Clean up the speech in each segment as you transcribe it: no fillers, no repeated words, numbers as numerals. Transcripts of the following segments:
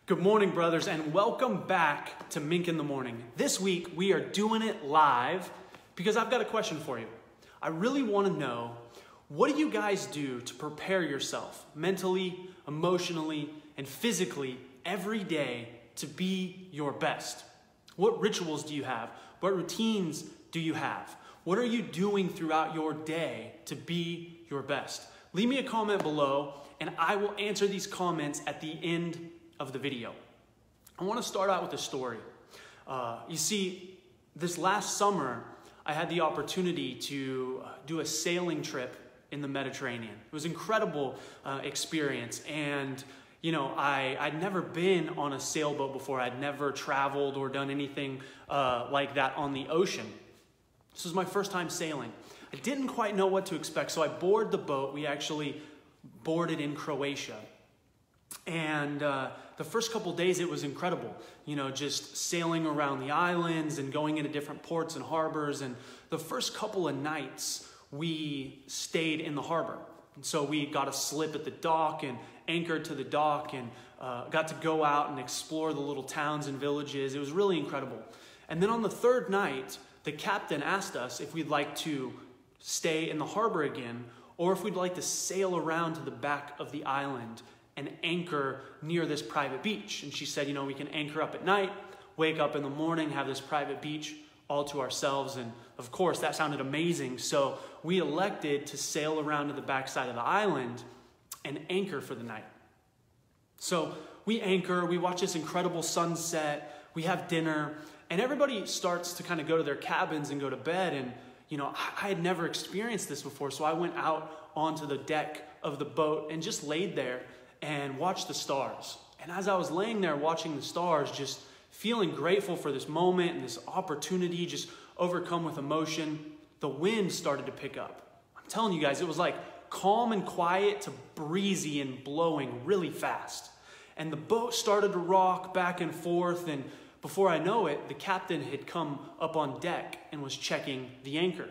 Good morning, brothers, and welcome back to Mink in the Morning. This week, we are doing it live because I've got a question for you. I really want to know, what do you guys do to prepare yourself mentally, emotionally, and physically every day to be your best? What rituals do you have? What routines do you have? What are you doing throughout your day to be your best? Leave me a comment below, and I will answer these comments at the end of the video. I want to start out with a story. You see, this last summer, I had the opportunity to do a sailing trip in the Mediterranean. It was an incredible experience, and I'd never been on a sailboat before. I'd never traveled or done anything like that on the ocean. This was my first time sailing. I didn't quite know what to expect, so I boarded the boat. We actually boarded in Croatia. And the first couple days, it was incredible. Just sailing around the islands and going into different ports and harbors. And the first couple of nights, we stayed in the harbor. And so we got a slip at the dock and anchored to the dock and got to go out and explore the little towns and villages. It was really incredible. And then on the third night, the captain asked us if we'd like to stay in the harbor again, or if we'd like to sail around to the back of the island and anchor near this private beach. And she said, we can anchor up at night, wake up in the morning, have this private beach all to ourselves. And of course, that sounded amazing. So we elected to sail around to the backside of the island and anchor for the night. So we anchor, we watch this incredible sunset, we have dinner, and everybody starts to kind of go to their cabins and go to bed. And I had never experienced this before, so I went out onto the deck of the boat and just laid there and watched the stars. And as I was laying there watching the stars, just feeling grateful for this moment and this opportunity, just overcome with emotion, the wind started to pick up. I'm telling you guys, it was like calm and quiet to breezy and blowing really fast. And the boat started to rock back and forth, and before I know it, the captain had come up on deck and was checking the anchor.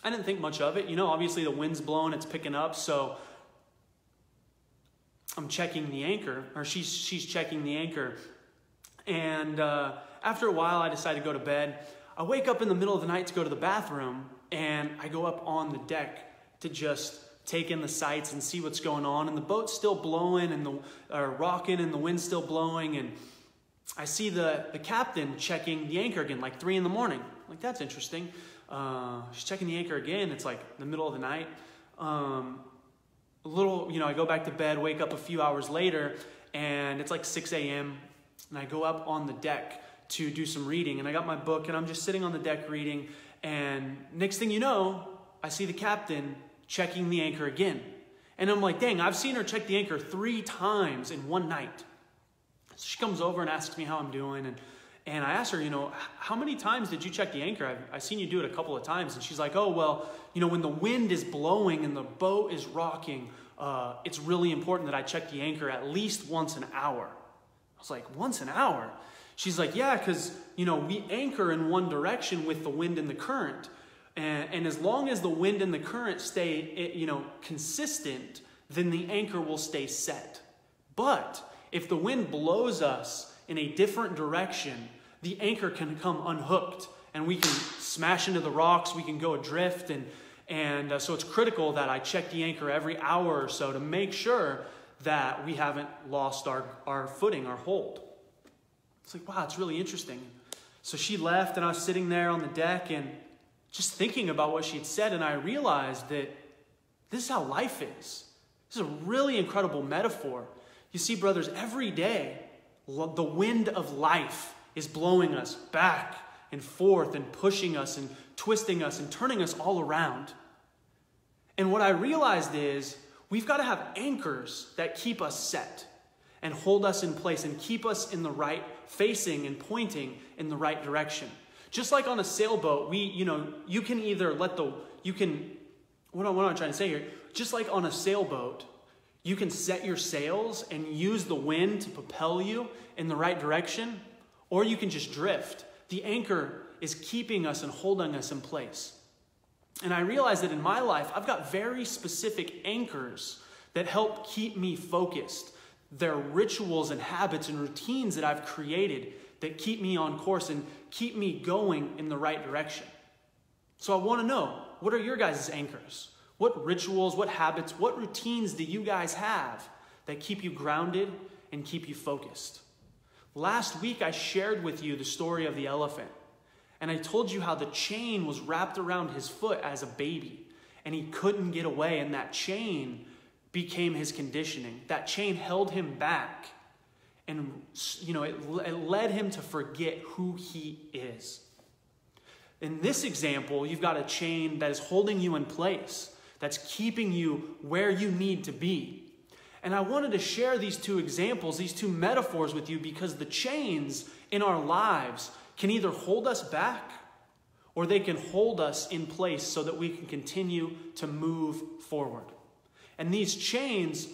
I didn't think much of it. Obviously the wind's blowing, it's picking up, so I'm checking the anchor, or she's checking the anchor. And after a while, I decided to go to bed. I wake up in the middle of the night to go to the bathroom, and I go up on the deck to just take in the sights and see what's going on. And the boat's still blowing and rocking, and the wind's still blowing. And I see the captain checking the anchor again, like 3 in the morning. I'm like, that's interesting. She's checking the anchor again. It's like the middle of the night. I go back to bed, wake up a few hours later, and it's like 6 a.m. And I go up on the deck to do some reading. And I got my book, and I'm just sitting on the deck reading. And next thing you know, I see the captain checking the anchor again. And I'm like, dang, I've seen her check the anchor 3 times in one night. So she comes over and asks me how I'm doing. And I asked her, how many times did you check the anchor? I've seen you do it a couple of times. And she's like, oh, well, when the wind is blowing and the boat is rocking, it's really important that I check the anchor at least once an hour. I was like, once an hour? She's like, yeah, because, we anchor in one direction with the wind and the current. And as long as the wind and the current stay, consistent, then the anchor will stay set. But if the wind blows us in a different direction, the anchor can come unhooked and we can smash into the rocks, we can go adrift. And so it's critical that I check the anchor every hour or so to make sure that we haven't lost our footing, our hold. It's like, wow, it's really interesting. So she left, and I was sitting there on the deck and just thinking about what she had said, and I realized that this is how life is. This is a really incredible metaphor. You see, brothers, every day, the wind of life is blowing us back and forth and pushing us and twisting us and turning us all around. And what I realized is we've got to have anchors that keep us set and hold us in place and keep us in the right, facing and pointing in the right direction. Just like on a sailboat, you can either what am I trying to say here? Just like on a sailboat, you can set your sails and use the wind to propel you in the right direction, or you can just drift. The anchor is keeping us and holding us in place. And I realize that in my life, I've got very specific anchors that help keep me focused, They're rituals and habits and routines that I've created that keep me on course and keep me going in the right direction. So I want to know, what are your guys' anchors? What rituals, what habits, what routines do you guys have that keep you grounded and keep you focused? Last week, I shared with you the story of the elephant. And I told you how the chain was wrapped around his foot as a baby. And he couldn't get away. And that chain became his conditioning. That chain held him back. And it led him to forget who he is. In this example, you've got a chain that is holding you in place. That's keeping you where you need to be. And I wanted to share these two examples, these two metaphors with you, because the chains in our lives can either hold us back or they can hold us in place so that we can continue to move forward. And these chains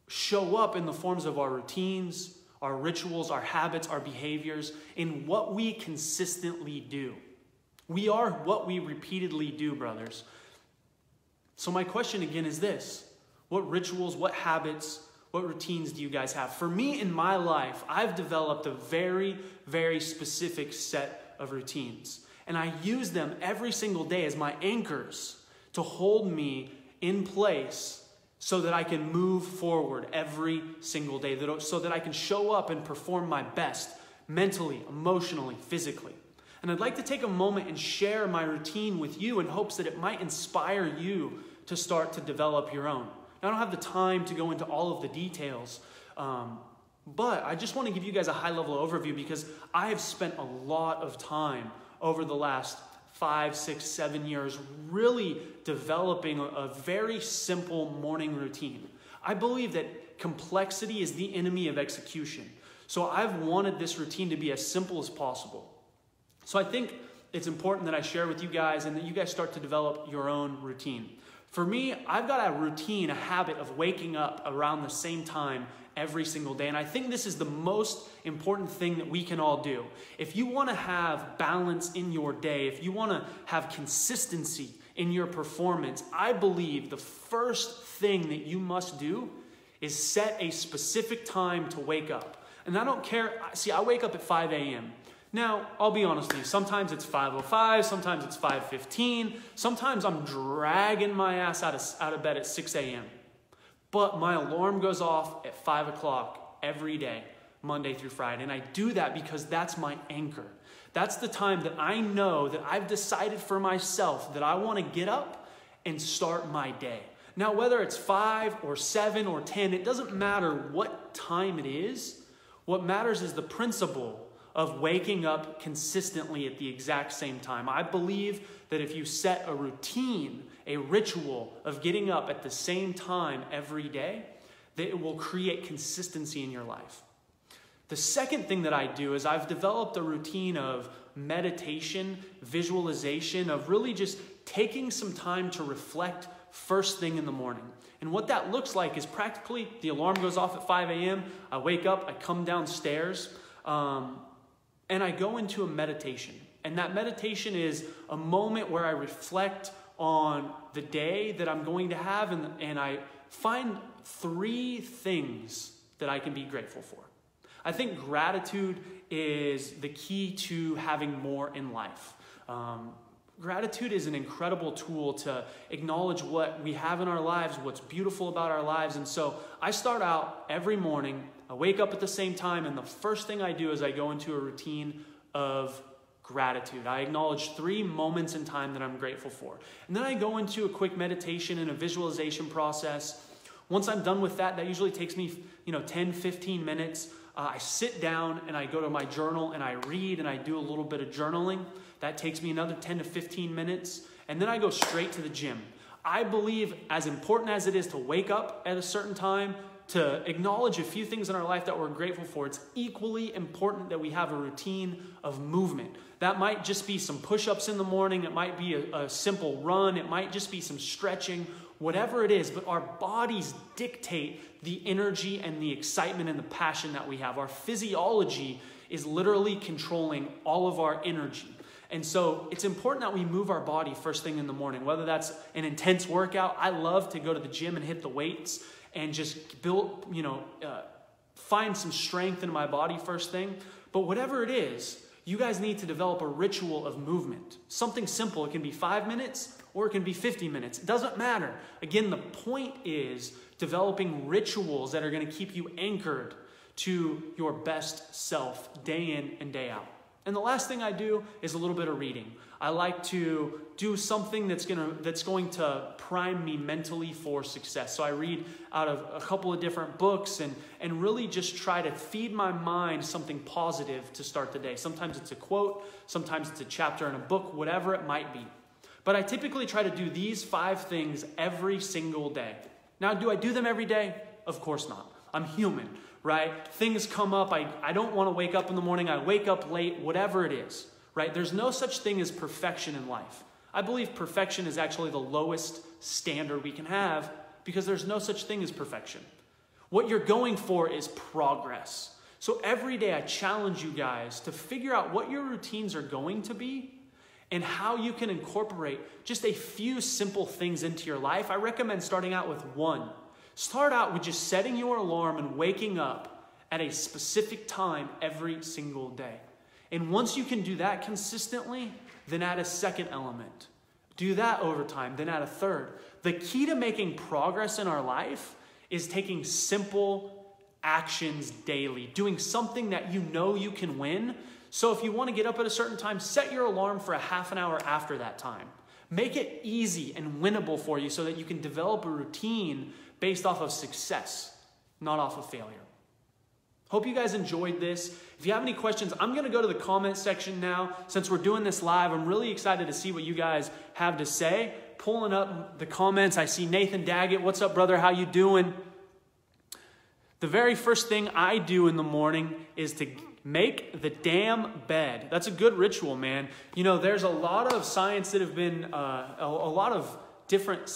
show up in the forms of our routines, our rituals, our habits, our behaviors, in what we consistently do. We are what we repeatedly do, brothers. So my question again is this: what rituals, what habits, what routines do you guys have? For me, in my life, I've developed a very, very specific set of routines. And I use them every single day as my anchors to hold me in place so that I can move forward every single day, so that I can show up and perform my best mentally, emotionally, physically. And I'd like to take a moment and share my routine with you in hopes that it might inspire you to start to develop your own. Now, I don't have the time to go into all of the details, but I just want to give you guys a high-level overview because I have spent a lot of time over the last 5, 6, 7 years really developing a very simple morning routine. I believe that complexity is the enemy of execution. So I've wanted this routine to be as simple as possible. So I think it's important that I share with you guys and that you guys start to develop your own routine. For me, I've got a routine, a habit of waking up around the same time every single day. And I think this is the most important thing that we can all do. If you want to have balance in your day, if you want to have consistency in your performance, I believe the first thing that you must do is set a specific time to wake up. And I don't care. See, I wake up at 5 a.m. Now, I'll be honest with you, sometimes it's 5:05, sometimes it's 5:15, sometimes I'm dragging my ass out of bed at 6 a.m. But my alarm goes off at 5 o'clock every day, Monday through Friday, and I do that because that's my anchor. That's the time that I know that I've decided for myself that I want to get up and start my day. Now, whether it's 5 or 7 or 10, it doesn't matter what time it is. What matters is the principle of waking up consistently at the exact same time. I believe that if you set a routine, a ritual of getting up at the same time every day, that it will create consistency in your life. The second thing that I do is I've developed a routine of meditation, visualization, of really just taking some time to reflect first thing in the morning. And what that looks like is practically the alarm goes off at 5 a.m. I wake up, I come downstairs, and I go into a meditation. And that meditation is a moment where I reflect on the day that I'm going to have, and I find 3 things that I can be grateful for. I think gratitude is the key to having more in life. Gratitude is an incredible tool to acknowledge what we have in our lives, what's beautiful about our lives. And so I start out every morning, I wake up at the same time, and the first thing I do is I go into a routine of gratitude. I acknowledge 3 moments in time that I'm grateful for. And then I go into a quick meditation and a visualization process. Once I'm done with that, that usually takes me 10, 15 minutes. I sit down and I go to my journal and I read and I do a little bit of journaling. That takes me another 10 to 15 minutes. And then I go straight to the gym. I believe as important as it is to wake up at a certain time, to acknowledge a few things in our life that we're grateful for, it's equally important that we have a routine of movement. That might just be some push-ups in the morning. It might be a simple run. It might just be some stretching, whatever it is. But our bodies dictate the energy and the excitement and the passion that we have. Our physiology is literally controlling all of our energy. And so it's important that we move our body first thing in the morning, whether that's an intense workout. I love to go to the gym and hit the weights and just build, find some strength in my body first thing. But whatever it is, you guys need to develop a ritual of movement. Something simple. It can be 5 minutes or it can be 50 minutes. It doesn't matter. Again, the point is developing rituals that are going to keep you anchored to your best self day in and day out. And the last thing I do is a little bit of reading. I like to do something that's going to prime me mentally for success. So I read out of a couple of different books and really just try to feed my mind something positive to start the day. Sometimes it's a quote, sometimes it's a chapter in a book, whatever it might be. But I typically try to do these 5 things every single day. Now, do I do them every day? Of course not. I'm human, right? Things come up. I don't want to wake up in the morning. I wake up late, whatever it is, right? There's no such thing as perfection in life. I believe perfection is actually the lowest standard we can have because there's no such thing as perfection. What you're going for is progress. So every day I challenge you guys to figure out what your routines are going to be and how you can incorporate just a few simple things into your life. I recommend starting out with 1. Start out with just setting your alarm and waking up at a specific time every single day. And once you can do that consistently, then add a second element. Do that over time, then add a third. The key to making progress in our life is taking simple actions daily, doing something that you know you can win. So if you want to get up at a certain time, set your alarm for a half an hour after that time. Make it easy and winnable for you so that you can develop a routine based off of success, not off of failure. Hope you guys enjoyed this. If you have any questions, I'm going to go to the comment section now. Since we're doing this live, I'm really excited to see what you guys have to say. Pulling up the comments, I see Nathan Daggett. What's up, brother? How you doing? The very first thing I do in the morning is to make the damn bed. That's a good ritual, man. You know, there's a lot of science that have been, a lot of different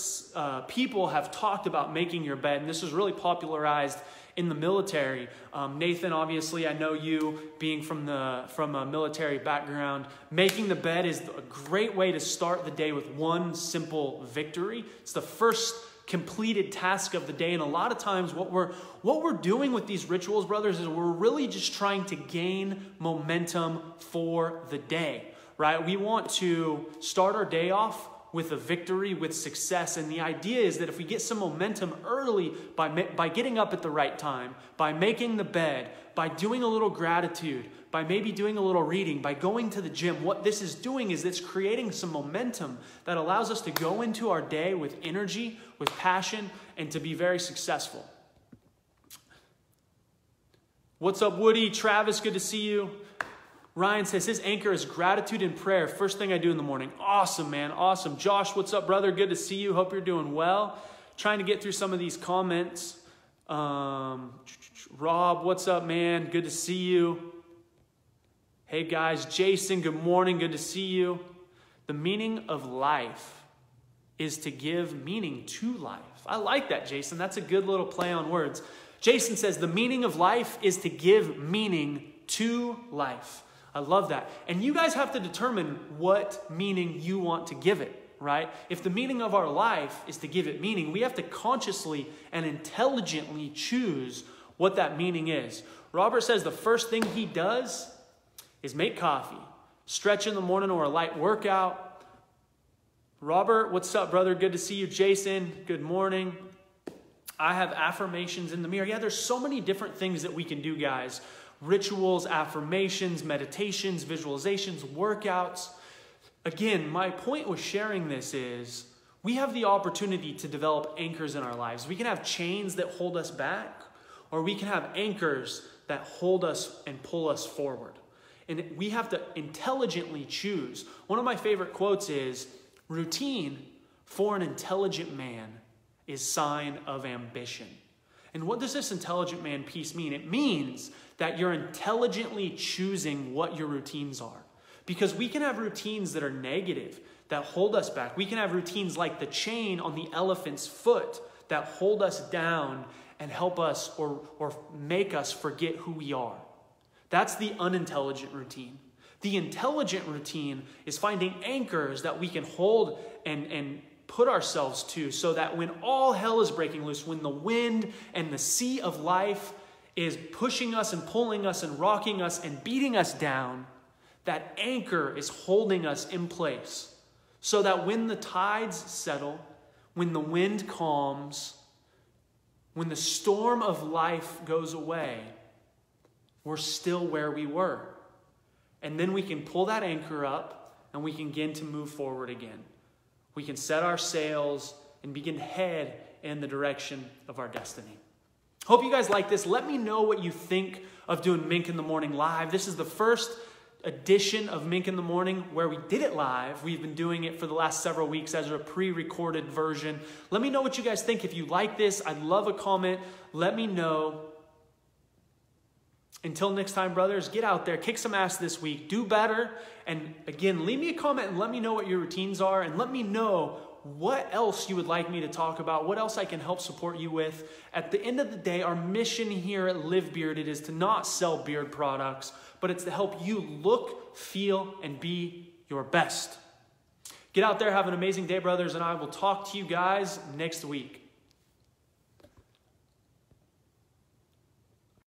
people have talked about making your bed, and this was really popularized in the military. Nathan, obviously, I know you being from a military background. Making the bed is a great way to start the day with one simple victory. It's the first completed task of the day, and a lot of times what we're doing with these rituals, brothers, is we're really just trying to gain momentum for the day, right? We want to start our day off with a victory, with success. And the idea is that if we get some momentum early by getting up at the right time, by making the bed, by doing a little gratitude, by maybe doing a little reading, by going to the gym, what this is doing is it's creating some momentum that allows us to go into our day with energy, with passion, and to be very successful. What's up, Woody? Travis, good to see you. Ryan says his anchor is gratitude and prayer. First thing I do in the morning. Awesome, man. Awesome. Josh, what's up, brother? Good to see you. Hope you're doing well. Trying to get through some of these comments. Rob, what's up, man? Good to see you. Hey, guys. Jason, good morning. Good to see you. The meaning of life is to give meaning to life. I like that, Jason. That's a good little play on words. Jason says the meaning of life is to give meaning to life. I love that. And you guys have to determine what meaning you want to give it, right? If the meaning of our life is to give it meaning, we have to consciously and intelligently choose what that meaning is. Robert says the first thing he does is make coffee, stretch in the morning or a light workout. Robert, what's up, brother? Good to see you. Jason, good morning. I have affirmations in the mirror. Yeah, there's so many different things that we can do, guys. Rituals, affirmations, meditations, visualizations, workouts. Again, my point with sharing this is we have the opportunity to develop anchors in our lives. We can have chains that hold us back, or we can have anchors that hold us and pull us forward. And we have to intelligently choose. One of my favorite quotes is, routine for an intelligent man is sign of ambition. And what does this intelligent man piece mean? It means that you're intelligently choosing what your routines are. Because we can have routines that are negative, that hold us back. We can have routines like the chain on the elephant's foot that hold us down and help us or make us forget who we are. That's the unintelligent routine. The intelligent routine is finding anchors that we can hold and put ourselves to so that when all hell is breaking loose, when the wind and the sea of life is pushing us and pulling us and rocking us and beating us down, that anchor is holding us in place so that when the tides settle, when the wind calms, when the storm of life goes away, we're still where we were. And then we can pull that anchor up and we can begin to move forward again. We can set our sails and begin to head in the direction of our destiny. Hope you guys like this. Let me know what you think of doing Mink in the Morning live. This is the first edition of Mink in the Morning where we did it live. We've been doing it for the last several weeks as a pre-recorded version. Let me know what you guys think. If you like this, I'd love a comment. Let me know. Until next time, brothers, get out there, kick some ass this week, do better. And again, leave me a comment and let me know what your routines are, and let me know what else you would like me to talk about, what else I can help support you with. At the end of the day, our mission here at Live Bearded is to not sell beard products, but it's to help you look, feel, and be your best. Get out there, have an amazing day, brothers, and I will talk to you guys next week.